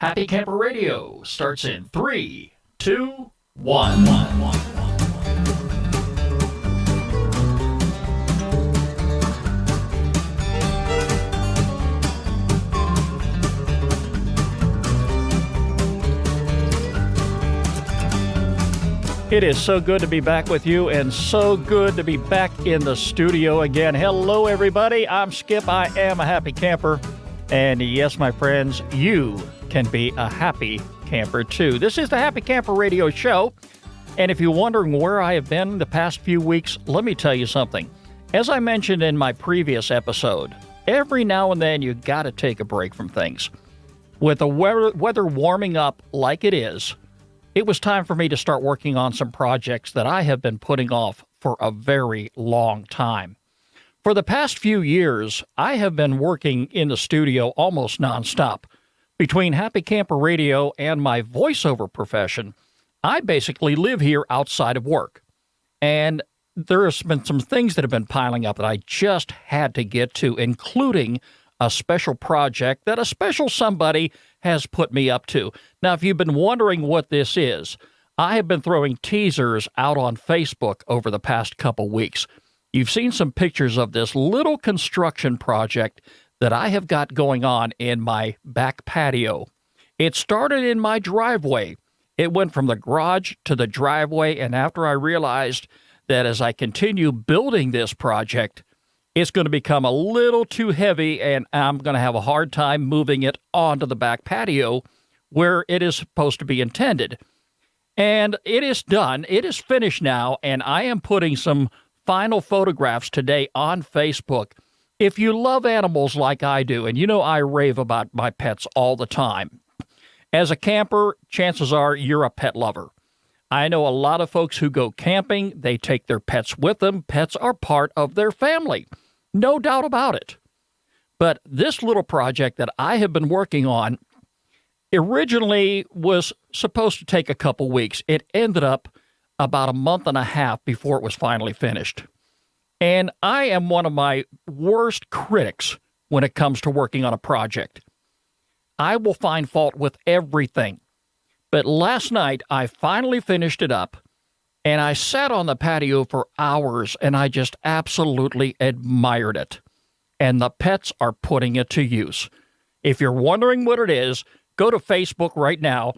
Happy Camper Radio starts in 3, 2, 1. It is so good to be back with you and so good to be back in the studio again. Hello, everybody. I'm Skip. I am a happy camper. And yes, my friends, you can be a happy camper too. This is the Happy Camper Radio Show. And if you're wondering where I have been the past few weeks, let me tell you something. As I mentioned in my previous episode, every now and then you got to take a break from things. With the weather warming up like it is, it was time for me to start working on some projects that I have been putting off for a very long time. For the past few years, I have been working in the studio almost nonstop. Between Happy Camper Radio and my voiceover profession, I basically live here outside of work. And there's been some things that have been piling up that I just had to get to, including a special project that a special somebody has put me up to. Now, if you've been wondering what this is, I have been throwing teasers out on Facebook over the past couple weeks. You've seen some pictures of this little construction project that I have got going on in my back patio. It started in my driveway. It went from the garage to the driveway, and after I realized that as I continue building this project, it's going to become a little too heavy, and I'm going to have a hard time moving it onto the back patio where it is supposed to be intended. And it is done. It is finished now, and I am putting some final photographs today on Facebook. If you love animals like I do, and you know I rave about my pets all the time, as a camper, chances are you're a pet lover. I know a lot of folks who go camping, they take their pets with them. Pets are part of their family. No doubt about it. But this little project that I have been working on originally was supposed to take a couple weeks. It ended up about a month and a half before it was finally finished. And I am one of my worst critics when it comes to working on a project. I will find fault with everything. But last night, I finally finished it up, and I sat on the patio for hours, and I just absolutely admired it. And the pets are putting it to use. If you're wondering what it is, go to Facebook right now,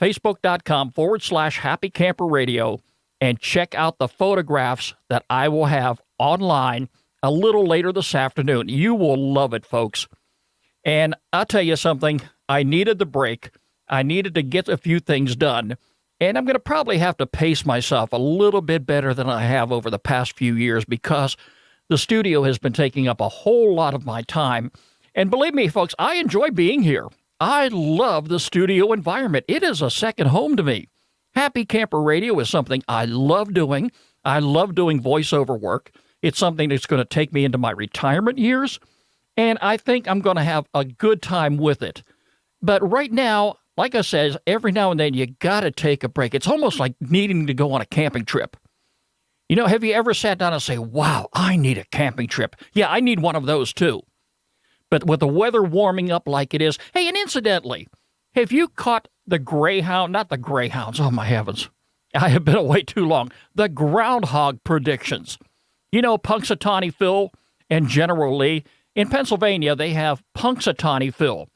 facebook.com/Happy Camper Radio, and check out the photographs that I will have online a little later this afternoon. You will love it, folks. And I'll tell you something, I needed the break. I needed to get a few things done, and I'm going to probably have to pace myself a little bit better than I have over the past few years because the studio has been taking up a whole lot of my time. And believe me, folks, I enjoy being here. I love the studio environment. It is a second home to me. Happy Camper Radio is something I love doing. I love doing voiceover work. It's something that's going to take me into my retirement years, and I think I'm going to have a good time with it. But right now, like I said, every now and then you got to take a break. It's almost like needing to go on a camping trip. You know, have you ever sat down and say, wow, I need a camping trip? Yeah, I need one of those too. But with the weather warming up like it is, hey, and incidentally, have you caught the greyhound, not the greyhounds, oh my heavens, I have been away too long, the groundhog predictions. You know, Punxsutawney Phil and General Lee, in Pennsylvania, they have Punxsutawney Phil.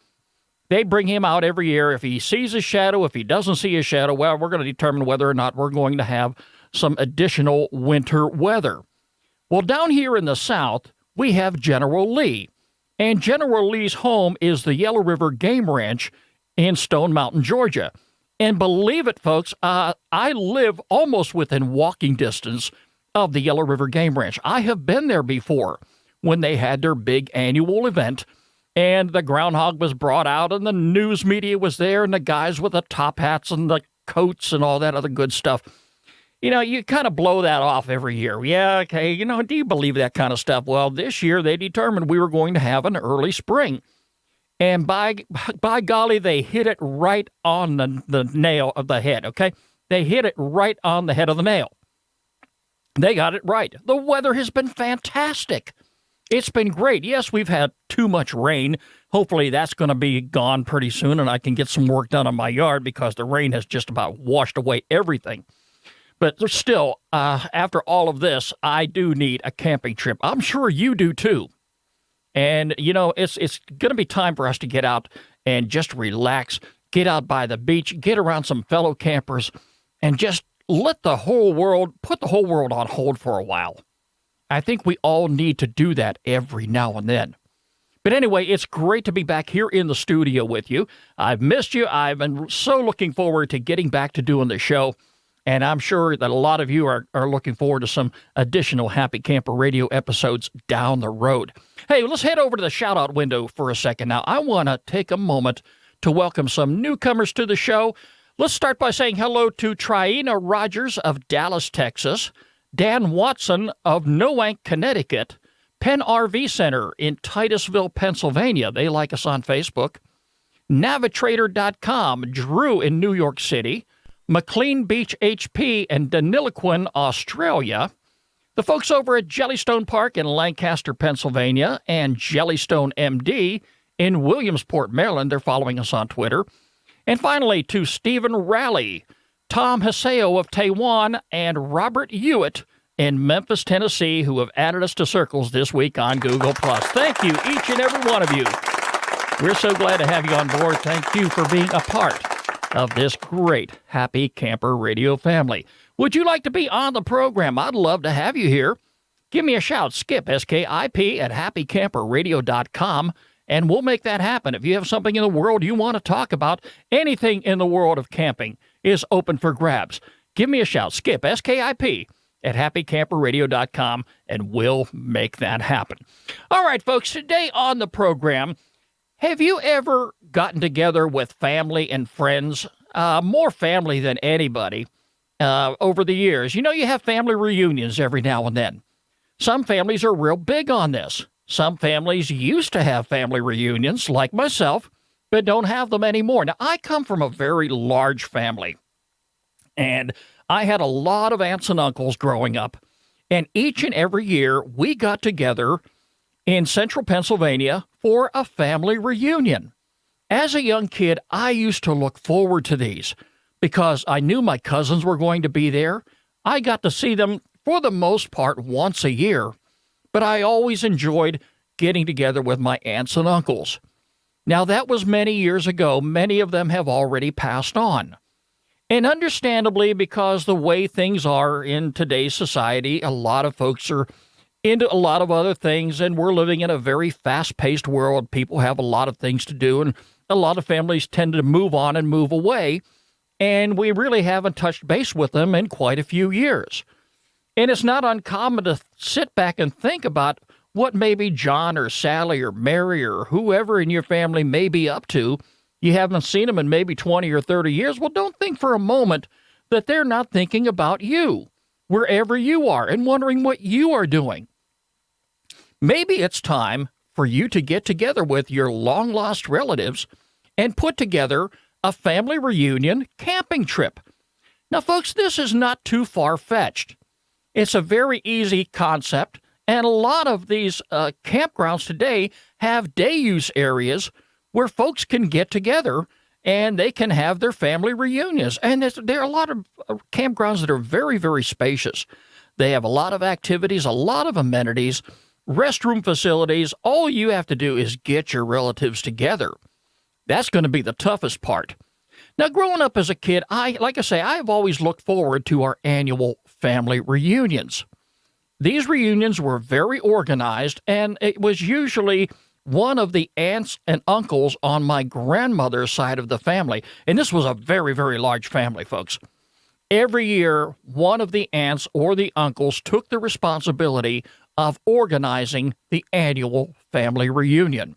They bring him out every year. If he sees a shadow, if he doesn't see a shadow, well, we're going to determine whether or not we're going to have some additional winter weather. Well, down here in the South, we have General Lee. And General Lee's home is the Yellow River Game Ranch in Stone Mountain, Georgia. And believe it, folks, I live almost within walking distance of the Yellow River Game Ranch. I have been there before when they had their big annual event, and the groundhog was brought out, and the news media was there, and the guys with the top hats and the coats and all that other good stuff. You know, you kind of blow that off every year. Yeah, okay, you know, do you believe that kind of stuff? Well, this year they determined we were going to have an early spring. And by golly, they hit it right on the nail of the head, okay? They hit it right on the head of the nail. They got it right. The weather has been fantastic. It's been great. Yes, we've had too much rain, Hopefully that's going to be gone pretty soon and I can get some work done on my yard because the rain has just about washed away everything. But still, after all of this, I do need a camping trip. I'm sure you do too. And, it's going to be time for us to get out and just relax, get out by the beach, get around some fellow campers, and just put the whole world on hold for a while. I think we all need to do that every now and then. But anyway, it's great to be back here in the studio with you. I've missed you. I've been so looking forward to getting back to doing the show. And I'm sure that a lot of you are looking forward to some additional Happy Camper Radio episodes down the road. Hey, let's head over to the shout-out window for a second now. I want to take a moment to welcome some newcomers to the show. Let's start by saying hello to Triana Rogers of Dallas, Texas, Dan Watson of Nowak, Connecticut, Penn RV Center in Titusville, Pennsylvania. They like us on Facebook. Navitrator.com, Drew in New York City, McLean Beach HP and Deniliquin, Australia. The folks over at Jellystone Park in Lancaster, Pennsylvania, and Jellystone MD in Williamsport, Maryland. They're following us on Twitter. And finally, to Stephen Raleigh, Tom Haseo of Taiwan, and Robert Hewitt in Memphis, Tennessee, who have added us to circles this week on Google+. Thank you, each and every one of you. We're so glad to have you on board. Thank you for being a part of this great Happy Camper Radio family. Would you like to be on the program? I'd love to have you here. Give me a shout, Skip, S-K-I-P, at happycamperradio.com, and we'll make that happen. If you have something in the world you want to talk about, anything in the world of camping is open for grabs. Give me a shout, Skip, S-K-I-P, at happycamperradio.com, and we'll make that happen. All right, folks, today on the program, have you ever gotten together with family and friends, more family than anybody, over the years? You have family reunions every now and then. Some families are real big on this. Some families used to have family reunions, like myself, but don't have them anymore. Now, I come from a very large family, and I had a lot of aunts and uncles growing up, and each and every year we got together in central Pennsylvania for a family reunion. As a young kid, I used to look forward to these because I knew my cousins were going to be there. I got to see them for the most part once a year, but I always enjoyed getting together with my aunts and uncles. Now, that was many years ago. Many of them have already passed on. And understandably, because the way things are in today's society, a lot of folks are into a lot of other things, and we're living in a very fast-paced world. People have a lot of things to do, and a lot of families tend to move on and move away, and we really haven't touched base with them in quite a few years. And it's not uncommon to sit back and think about what maybe John or Sally or Mary or whoever in your family may be up to. You haven't seen them in maybe 20 or 30 years. Well, don't think for a moment that they're not thinking about you, wherever you are, and wondering what you are doing. Maybe it's time for you to get together with your long-lost relatives and put together a family reunion camping trip. Now, folks, this is not too far-fetched. It's a very easy concept, and a lot of these campgrounds today have day-use areas where folks can get together and they can have their family reunions. And there are a lot of campgrounds that are very, very spacious. They have a lot of activities, a lot of amenities, restroom facilities. All you have to do is get your relatives together. That's going to be the toughest part. Now, growing up as a kid, I've always looked forward to our annual family reunions. These reunions were very organized, and it was usually one of the aunts and uncles on my grandmother's side of the family. And this was a very, very large family, folks. Every year, one of the aunts or the uncles took the responsibility of organizing the annual family reunion.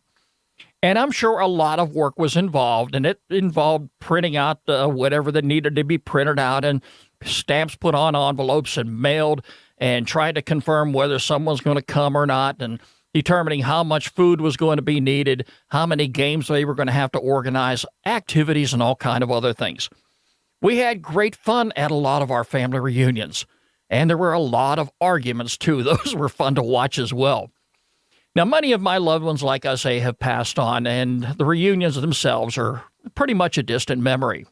And I'm sure a lot of work was involved, and it involved printing out whatever that needed to be printed out and stamps put on envelopes and mailed, and trying to confirm whether someone's going to come or not, and determining how much food was going to be needed, how many games they were going to have to organize, activities, and all kind of other things. We had great fun at a lot of our family reunions, and there were a lot of arguments, too. Those were fun to watch as well. Now, many of my loved ones, like I say, have passed on, and the reunions themselves are pretty much a distant memory.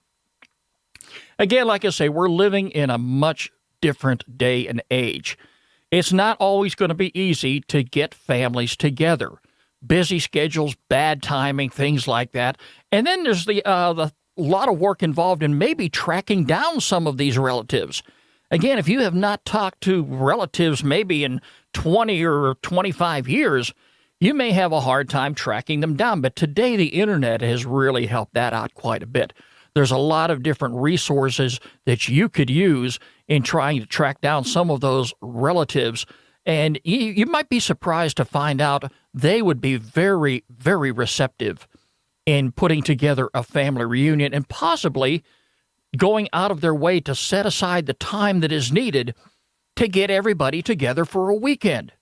Again, like I say, we're living in a much different day and age. It's not always going to be easy to get families together. Busy schedules, bad timing, things like that. And then there's the lot of work involved in maybe tracking down some of these relatives. Again, if you have not talked to relatives maybe in 20 or 25 years, you may have a hard time tracking them down. But today, the internet has really helped that out quite a bit. There's a lot of different resources that you could use in trying to track down some of those relatives. And you might be surprised to find out they would be very, very receptive in putting together a family reunion and possibly going out of their way to set aside the time that is needed to get everybody together for a weekend.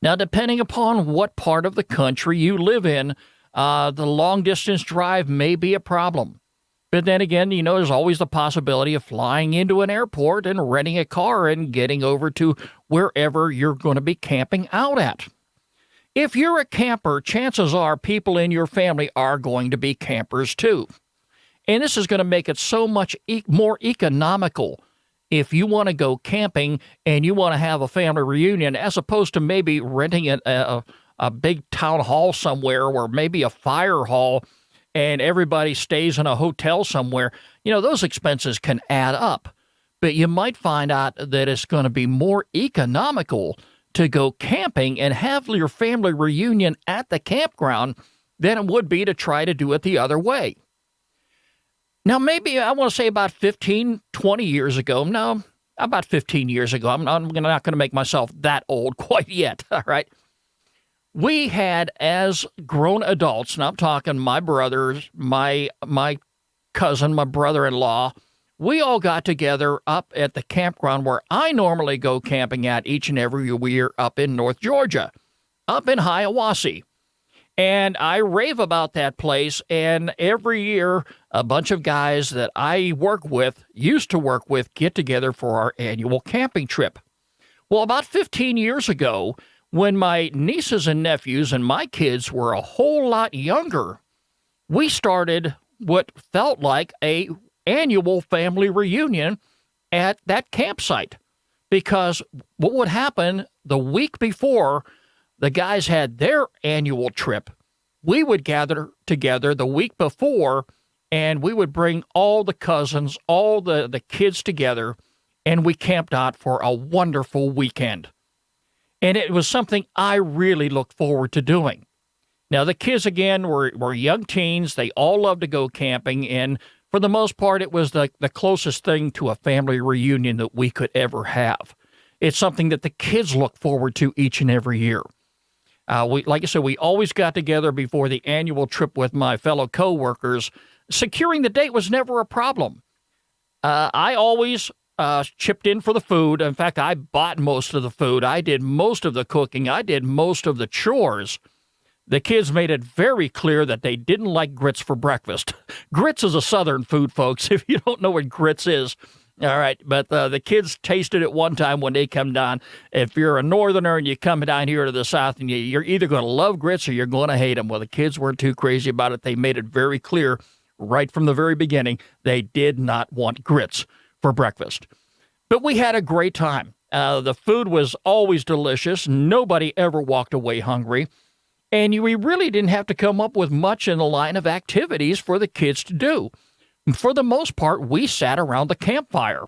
Now, depending upon what part of the country you live in, the long-distance drive may be a problem. But then again, there's always the possibility of flying into an airport and renting a car and getting over to wherever you're going to be camping out at. If you're a camper, chances are people in your family are going to be campers too. And this is going to make it so much more economical if you want to go camping and you want to have a family reunion, as opposed to maybe renting a big town hall somewhere or maybe a fire hall and everybody stays in a hotel somewhere. Those expenses can add up. But you might find out that it's going to be more economical to go camping and have your family reunion at the campground than it would be to try to do it the other way. Now, maybe I want to say about 15, 20 years ago. No, about 15 years ago. I'm not going to make myself that old quite yet, all right? We had, as grown adults, and I'm talking my brothers, my cousin, my brother-in-law, we all got together up at the campground where I normally go camping at each and every year up in North Georgia, up in Hiawassee. And I rave about that place, and every year a bunch of guys that I used to work with, get together for our annual camping trip. Well, about 15 years ago, when my nieces and nephews and my kids were a whole lot younger, we started what felt like a annual family reunion at that campsite. Because what would happen the week before the guys had their annual trip, we would gather together the week before, and we would bring all the cousins, all the kids together, and we camped out for a wonderful weekend. And it was something I really looked forward to doing. Now, the kids, again, were young teens. They all loved to go camping, and for the most part, it was the closest thing to a family reunion that we could ever have. It's something that the kids look forward to each and every year. Like I said, we always got together before the annual trip with my fellow coworkers. Securing the date was never a problem. I always chipped in for the food. In fact, I bought most of the food. I did most of the cooking. I did most of the chores. The kids made it very clear that they didn't like grits for breakfast. Grits is a Southern food, folks, if you don't know what grits is. All right, but the kids tasted it one time when they come down. If you're a Northerner and you come down here to the South, and you're either going to love grits or you're going to hate them. Well, the kids weren't too crazy about it. They made it very clear right from the very beginning they did not want grits for breakfast. But we had a great time. The food was always delicious. Nobody ever walked away hungry. And we really didn't have to come up with much in the line of activities for the kids to do. For the most part, we sat around the campfire.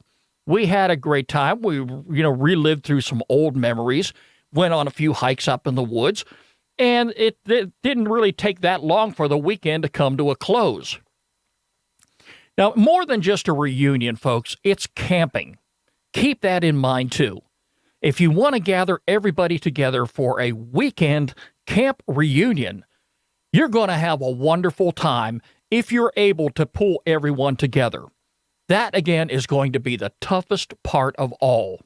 We had a great time. We, relived through some old memories, went on a few hikes up in the woods, and it didn't really take that long for the weekend to come to a close. Now, more than just a reunion, folks, it's camping. Keep that in mind, too. If you want to gather everybody together for a weekend camp reunion, you're going to have a wonderful time if you're able to pull everyone together. That, again, is going to be the toughest part of all.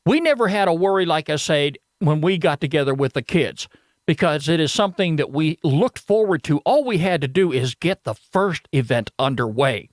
We never had a worry, like I said, when we got together with the kids, because it is something that we looked forward to. All we had to do is get the first event underway.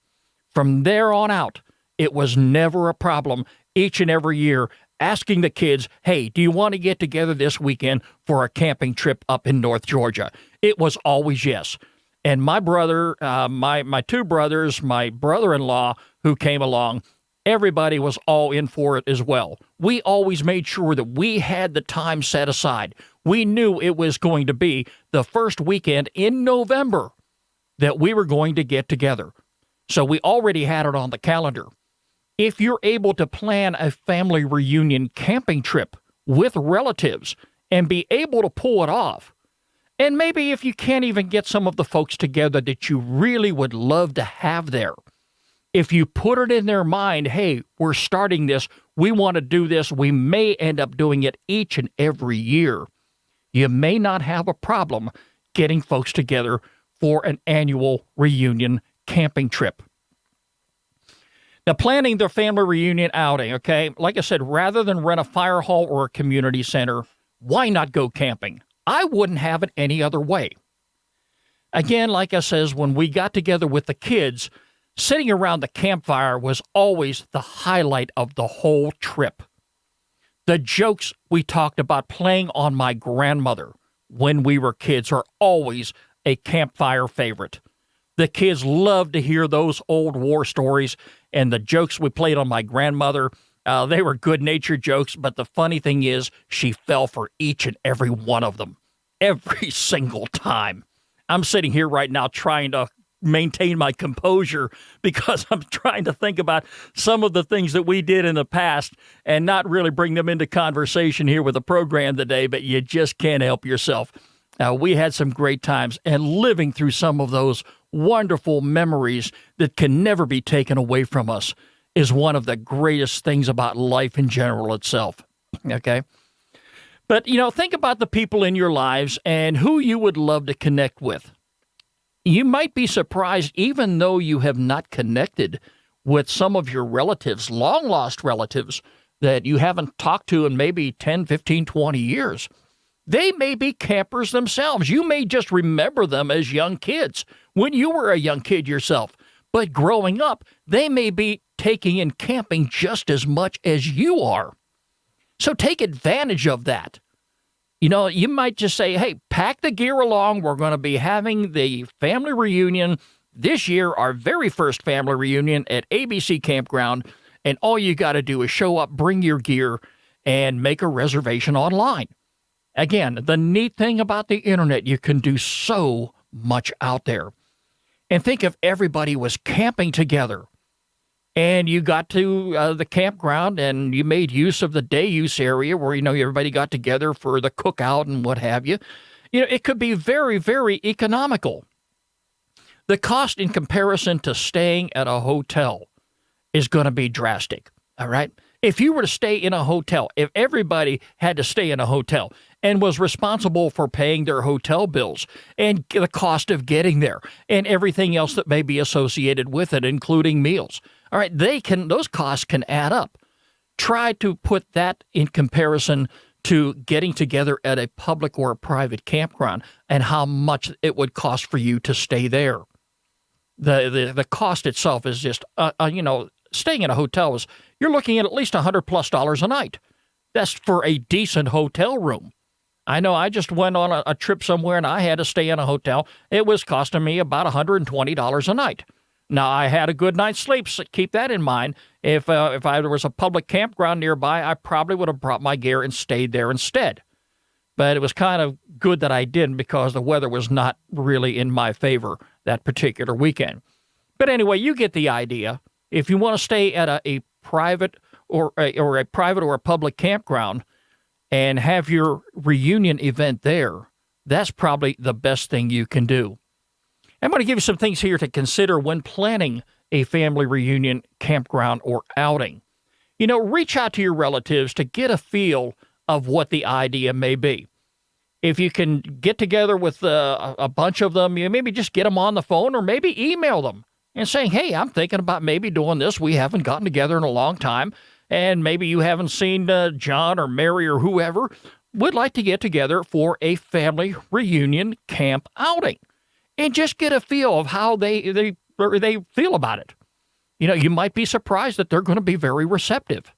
From there on out, it was never a problem each and every year asking the kids, hey, do you want to get together this weekend for a camping trip up in North Georgia? It was always yes. And my brother, my two brothers, my brother-in-law who came along, everybody was all in for it as well. We always made sure that we had the time set aside. We knew it was going to be the first weekend in November that we were going to get together. So we already had it on the calendar. If you're able to plan a family reunion camping trip with relatives and be able to pull it off, and maybe if you can't even get some of the folks together that you really would love to have there, if you put it in their mind, hey, we're starting this, we want to do this, we may end up doing it each and every year, you may not have a problem getting folks together for an annual reunion camping trip. Now, planning their family reunion outing, okay, like I said, rather than rent a fire hall or a community center, why not go camping? I wouldn't have it any other way. Again, like I says, when we got together with the kids, sitting around the campfire was always the highlight of the whole trip. The jokes we talked about playing on my grandmother when we were kids are always a campfire favorite. The kids love to hear those old war stories, and the jokes we played on my grandmother, they were good-natured jokes, but the funny thing is she fell for each and every one of them, every single time. I'm sitting here right now trying to maintain my composure because I'm trying to think about some of the things that we did in the past and not really bring them into conversation here with the program today, but you just can't help yourself. We had some great times, and living through some of those wonderful memories that can never be taken away from us is one of the greatest things about life in general itself, okay? But, think about the people in your lives and who you would love to connect with. You might be surprised, even though you have not connected with some of your relatives, long-lost relatives, that you haven't talked to in maybe 10, 15, 20 years. They may be campers themselves. You may just remember them as young kids when you were a young kid yourself. But growing up, they may be taking in camping just as much as you are. So take advantage of that. You might just say, hey, pack the gear along. We're going to be having the family reunion this year, our very first family reunion at ABC Campground. And all you got to do is show up, bring your gear, and make a reservation online. Again, the neat thing about the internet, you can do so much out there. And think if everybody was camping together and you got to the campground and you made use of the day use area where, everybody got together for the cookout and what have you. It could be very, very economical. The cost in comparison to staying at a hotel is going to be drastic, all right? If you were to stay in a hotel, if everybody had to stay in a hotel and was responsible for paying their hotel bills and the cost of getting there and everything else that may be associated with it, including meals, all right, those costs can add up. Try to put that in comparison to getting together at a public or a private campground and how much it would cost for you to stay there. The cost itself is just, staying in a hotel you're looking at least $100+ a night. That's for a decent hotel room. I know I just went on a trip somewhere and I had to stay in a hotel. It was costing me about $120 a night. Now, I had a good night's sleep, so keep that in mind. If there was a public campground nearby, I probably would have brought my gear and stayed there instead. But it was kind of good that I didn't because the weather was not really in my favor that particular weekend. But anyway, you get the idea. If you want to stay at a private or a public campground and have your reunion event there, that's probably the best thing you can do. I'm going to give you some things here to consider when planning a family reunion campground or outing. Reach out to your relatives to get a feel of what the idea may be. If you can get together with a bunch of them, maybe just get them on the phone or maybe email them and saying, hey, I'm thinking about maybe doing this. We haven't gotten together in a long time, and maybe you haven't seen John or Mary or whoever. Would like to get together for a family reunion camp outing and just get a feel of how they feel about it. You might be surprised that they're going to be very receptive.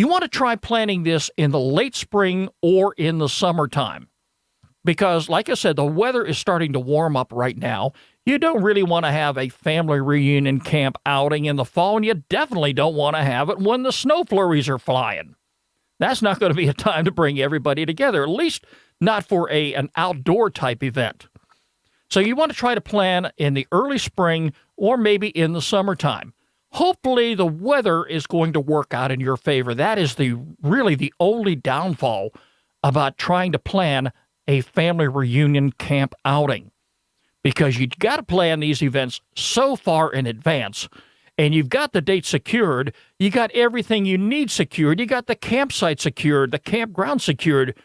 You want to try planning this in the late spring or in the summertime because, like I said, the weather is starting to warm up right now. You don't really want to have a family reunion camp outing in the fall, and you definitely don't want to have it when the snow flurries are flying. That's not going to be a time to bring everybody together, at least not for an outdoor type event. So you want to try to plan in the early spring or maybe in the summertime. Hopefully the weather is going to work out in your favor. That is really the only downfall about trying to plan a family reunion camp outing. Because you've got to plan these events so far in advance, and you've got the date secured, you got everything you need secured, you got the campsite secured, the campground secured,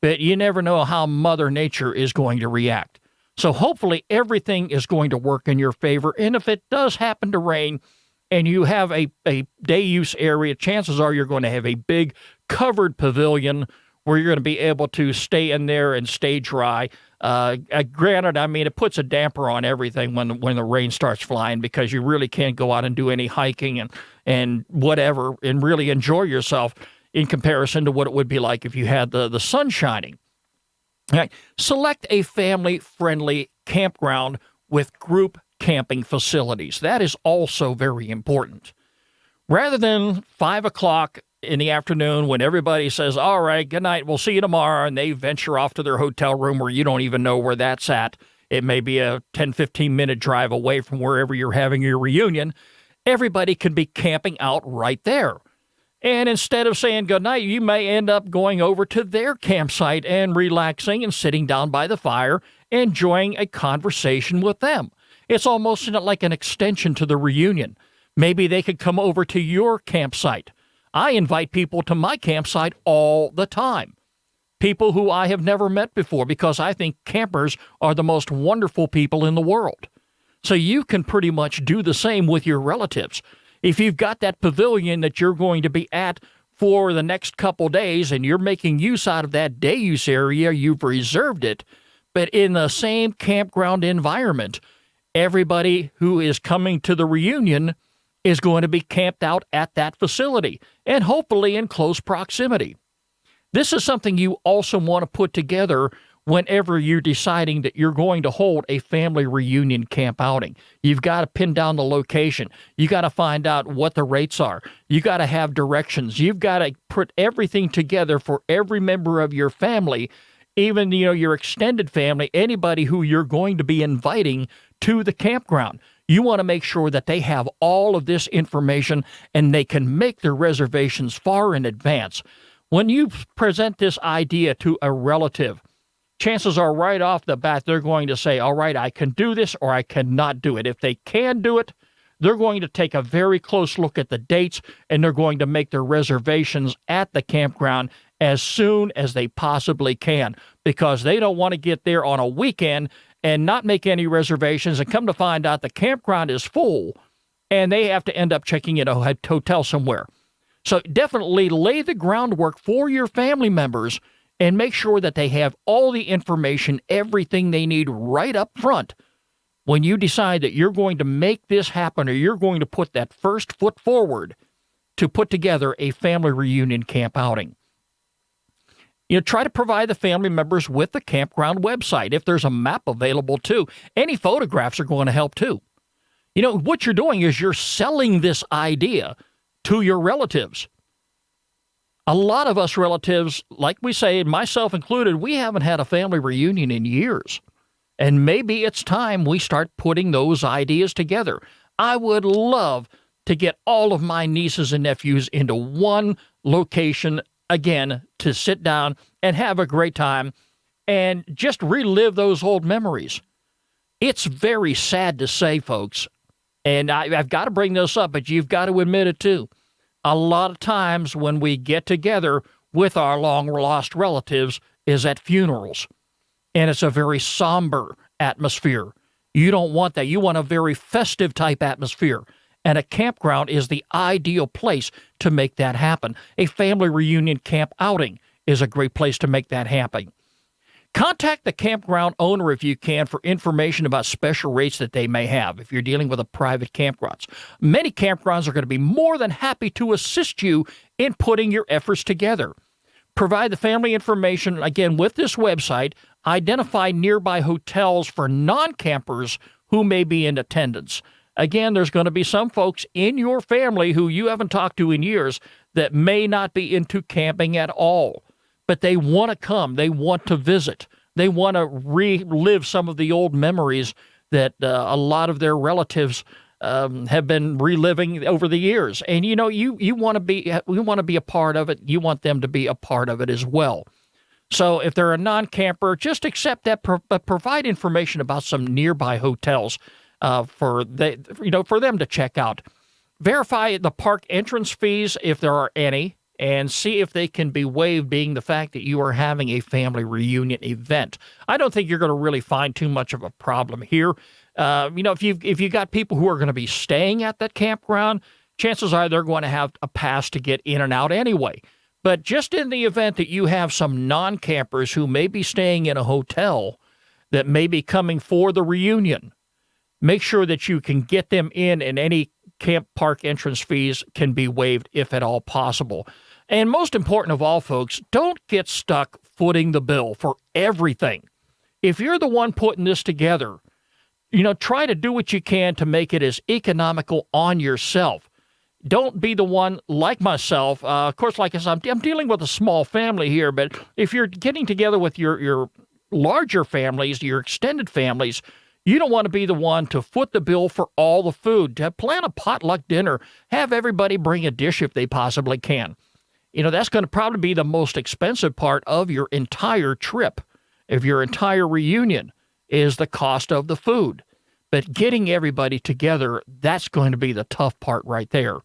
but you never know how Mother Nature is going to react. So hopefully everything is going to work in your favor, and if it does happen to rain and you have a day use area, chances are you're going to have a big covered pavilion where you're going to be able to stay in there and stay dry. Granted, I mean, it puts a damper on everything when the rain starts flying because you really can't go out and do any hiking and whatever and really enjoy yourself in comparison to what it would be like if you had the sun shining. All right. Select a family-friendly campground with group camping facilities. That is also very important. Rather than 5 o'clock in the afternoon when everybody says, all right, good night, we'll see you tomorrow, and they venture off to their hotel room where you don't even know where that's at. It may be a 10, 15-minute drive away from wherever you're having your reunion. Everybody could be camping out right there. And instead of saying good night, you may end up going over to their campsite and relaxing and sitting down by the fire, enjoying a conversation with them. It's almost like an extension to the reunion. Maybe they could come over to your campsite. I invite people to my campsite all the time. People who I have never met before because I think campers are the most wonderful people in the world. So you can pretty much do the same with your relatives. If you've got that pavilion that you're going to be at for the next couple days and you're making use out of that day use area, you've reserved it, but in the same campground environment, everybody who is coming to the reunion is going to be camped out at that facility, and hopefully in close proximity. This is something you also want to put together whenever you're deciding that you're going to hold a family reunion camp outing. You've got to pin down the location. You got to find out what the rates are. You got to have directions. You've got to put everything together for every member of your family, even your extended family, anybody who you're going to be inviting to the campground. You want to make sure that they have all of this information and they can make their reservations far in advance. When you present this idea to a relative, chances are right off the bat they're going to say, all right, I can do this or I cannot do it. If they can do it, they're going to take a very close look at the dates and they're going to make their reservations at the campground as soon as they possibly can because they don't want to get there on a weekend and not make any reservations and come to find out the campground is full and they have to end up checking in a hotel somewhere. So definitely lay the groundwork for your family members and make sure that they have all the information, everything they need right up front when you decide that you're going to make this happen or you're going to put that first foot forward to put together a family reunion camp outing. Try to provide the family members with the campground website. If there's a map available too, any photographs are going to help too. What you're doing is you're selling this idea to your relatives. A lot of us relatives, like we say, myself included, we haven't had a family reunion in years. And maybe it's time we start putting those ideas together. I would love to get all of my nieces and nephews into one location again to sit down and have a great time and just relive those old memories. It's very sad to say, folks, and I've got to bring this up, but you've got to admit it too. A lot of times when we get together with our long-lost relatives is at funerals, and it's a very somber atmosphere. You don't want that. You want a very festive type atmosphere. And a campground is the ideal place to make that happen. A family reunion camp outing is a great place to make that happen. Contact the campground owner if you can for information about special rates that they may have if you're dealing with a private campgrounds. Many campgrounds are going to be more than happy to assist you in putting your efforts together. Provide the family information, again, with this website. Identify nearby hotels for non-campers who may be in attendance. Again, there's going to be some folks in your family who you haven't talked to in years that may not be into camping at all. But they want to come. They want to visit. They want to relive some of the old memories that a lot of their relatives have been reliving over the years. And you want to be a part of it. You want them to be a part of it as well. So if they're a non-camper, just accept that. But provide information about some nearby hotels for them to check out. Verify the park entrance fees if there are any, and see if they can be waived, being the fact that you are having a family reunion event. I don't think you're going to really find too much of a problem here. If you've got people who are going to be staying at that campground, chances are they're going to have a pass to get in and out anyway. But just in the event that you have some non-campers who may be staying in a hotel that may be coming for the reunion, make sure that you can get them in, and any camp park entrance fees can be waived if at all possible. And most important of all, folks, don't get stuck footing the bill for everything. If you're the one putting this together, try to do what you can to make it as economical on yourself. Don't be the one like myself. Of course, like I said, I'm dealing with a small family here, but if you're getting together with your larger families, your extended families, you don't want to be the one to foot the bill for all the food. To plan a potluck dinner, have everybody bring a dish if they possibly can. That's going to probably be the most expensive part of your entire trip, of your entire reunion, is the cost of the food. But getting everybody together, that's going to be the tough part right there.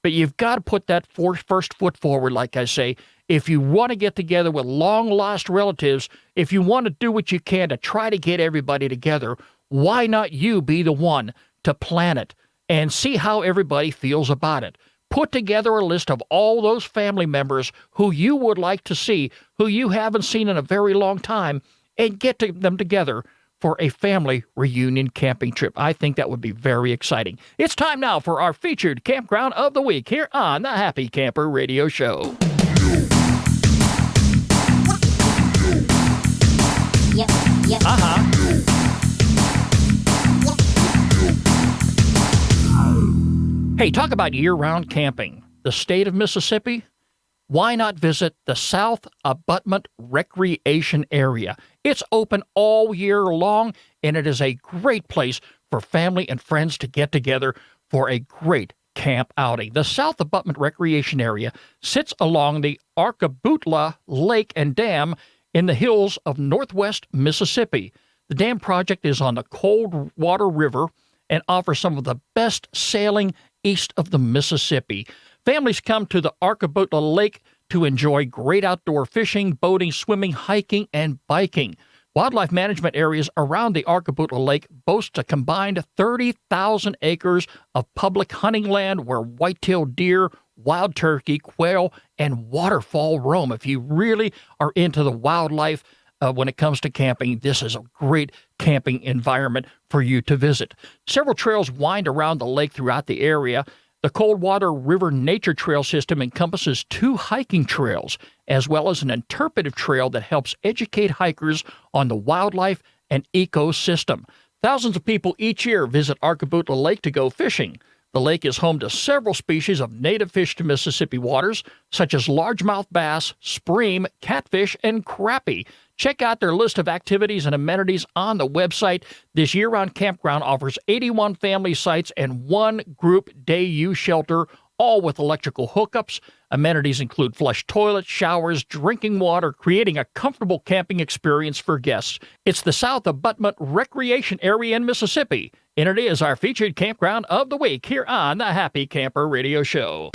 But you've got to put that first foot forward, like I say. If you want to get together with long-lost relatives, if you want to do what you can to try to get everybody together, why not you be the one to plan it and see how everybody feels about it? Put together a list of all those family members who you would like to see, who you haven't seen in a very long time, and get them together for a family reunion camping trip. I think that would be very exciting. It's time now for our featured campground of the week here on the Happy Camper Radio Show. Yep. Hey, talk about year-round camping. The state of Mississippi? Why not visit the South Abutment Recreation Area? It's open all year long, and it is a great place for family and friends to get together for a great camp outing. The South Abutment Recreation Area sits along the Arkabootla Lake and Dam in the hills of northwest Mississippi. The dam project is on the Coldwater River and offers some of the best sailing east of the Mississippi. Families come to the Arkabootla Lake to enjoy great outdoor fishing, boating, swimming, hiking, and biking. Wildlife management areas around the Arkabootla Lake boast a combined 30,000 acres of public hunting land where white-tailed deer, wild turkey, quail, and waterfowl roam. If you really are into the wildlife when it comes to camping, this is a great camping environment for you to visit. Several trails wind around the lake throughout the area. The Coldwater River Nature Trail system encompasses 2 hiking trails, as well as an interpretive trail that helps educate hikers on the wildlife and ecosystem. Thousands of people each year visit Arkabootla Lake to go fishing. The lake is home to several species of native fish to Mississippi waters, such as largemouth bass, spream, catfish, and crappie. Check out their list of activities and amenities on the website. This year-round campground offers 81 family sites and 1 group day use shelter, all with electrical hookups. Amenities include flush toilets, showers, drinking water, creating a comfortable camping experience for guests. It's the South Abutment Recreation Area in Mississippi, and it is our featured campground of the week here on the Happy Camper Radio Show.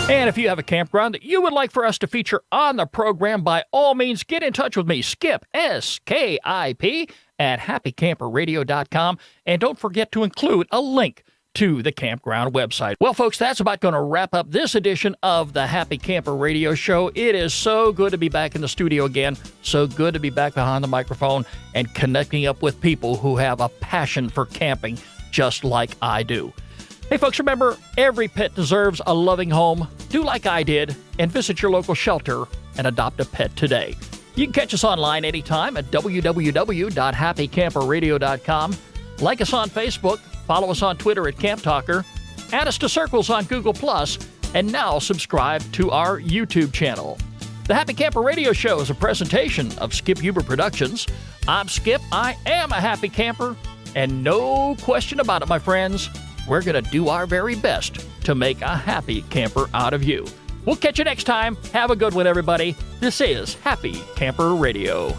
And if you have a campground that you would like for us to feature on the program, by all means, get in touch with me, Skip, S-K-I-P, at happycamperradio.com. And don't forget to include a link to the campground website. Well, folks, that's about going to wrap up this edition of the Happy Camper Radio Show. It is so good to be back in the studio again. So good to be back behind the microphone and connecting up with people who have a passion for camping just like I do. Hey, folks, remember, every pet deserves a loving home. Do like I did and visit your local shelter and adopt a pet today. You can catch us online anytime at www.happycamperradio.com. Like us on Facebook. Follow us on Twitter at Camp Talker, add us to Circles on Google+, and now subscribe to our YouTube channel. The Happy Camper Radio Show is a presentation of Skip Huber Productions. I'm Skip, I am a happy camper, and no question about it, my friends, we're going to do our very best to make a happy camper out of you. We'll catch you next time. Have a good one, everybody. This is Happy Camper Radio.